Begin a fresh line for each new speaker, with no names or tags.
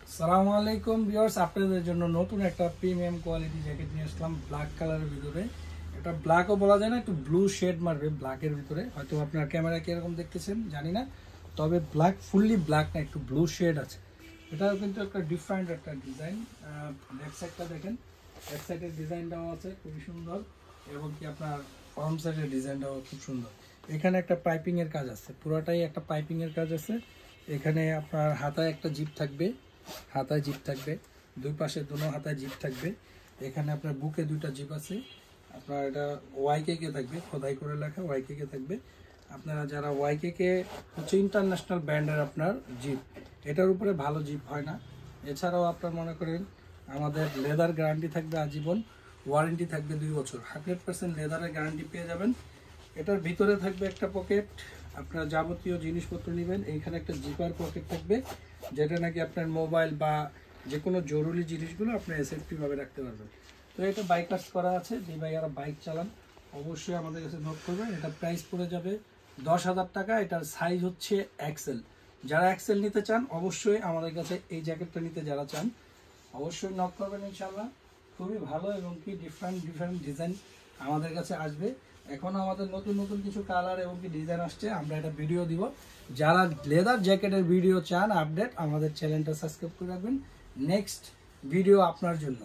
আসসালামু আলাইকুম ভিউয়ার্স, আপনাদের জন্য নতুন একটা প্রিমিয়াম কোয়ালিটি জ্যাকেট নিয়ে আসলাম ব্ল্যাক কালারের ভিতরে। এটা ব্ল্যাকও বলা যায় না, একটু ব্লু শেড মারবে ব্ল্যাকের ভিতরে। হয়তো আপনার ক্যামেরা কিরকম দেখতেছেন জানি না, তবে ব্ল্যাক ফুললি ব্ল্যাক না, একটু ব্লু শেড আছে। এটাও কিন্তু একটা ডিফারেন্ট একটা ডিজাইন। ব্যাক সাইডটা দেখেন, ব্যাক সাইডের ডিজাইনটাও আছে খুবই সুন্দর, এবং কি আপনার ফ্রন্ট সাইডের ডিজাইনটাও খুব সুন্দর। এখানে একটা পাইপিংয়ের কাজ আছে, পুরোটাই একটা পাইপিংয়ের কাজ আছে। এখানে আপনার হাতায় একটা জিপ থাকবে, হাতায় জিপ থাকবে, দুই পাশে দুনো হাতায় জিপ থাকবে। এখানে আপনার বুকে দুইটা জিপ আছে। আপনার এটা ওয়াইকে থাকবে, খোদাই করে লেখা ওয়াইকে থাকবে। আপনারা যারা ওয়াইকে হচ্ছে ইন্টারন্যাশনাল ব্র্যান্ডের আপনার জিপ, এটার উপরে ভালো জিপ হয় না। এছাড়াও আপনার মনে করেন আমাদের লেদার গ্যারান্টি থাকবে আজীবন, ওয়ারেন্টি থাকবে 2 বছর, 100% লেদারের গ্যারান্টি পেয়ে যাবেন। এটার ভিতরে থাকবে একটা পকেট, আপনার যাবতীয় জিনিসপত্র নেবেন। এইখানে একটা জিপার পকেট থাকবে, যেটা নাকি আপনার মোবাইল বা যে কোনো জরুরি জিনিসগুলো আপনি সেফটিভাবে রাখতে পারবেন। তো এটা বাইকার্স করা আছে, যে ভাইয়ারা বাইক চালান অবশ্যই আমাদের কাছে নোট করবেন। এটা প্রাইস পড়ে যাবে 10,000 টাকা। এটার সাইজ হচ্ছে এক্সেল। যারা এক্সেল নিতে চান অবশ্যই আমাদের কাছে এই জ্যাকেটটা নিতে যারা চান অবশ্যই নক করবেন ইনশাল্লাহ। খুবই ভালো এবং কি ডিফারেন্ট ডিজাইন আমাদের কাছে আসবে। এখন আমাদের নতুন নতুন কিছু কালার এবং কি ডিজাইন আসছে, আমরা এটা ভিডিও দিব। যারা লেদার জ্যাকেটের ভিডিও চান আপডেট, আমাদের চ্যানেলটা সাবস্ক্রাইব করে রাখবেন। নেক্সট ভিডিও আপনার জন্য।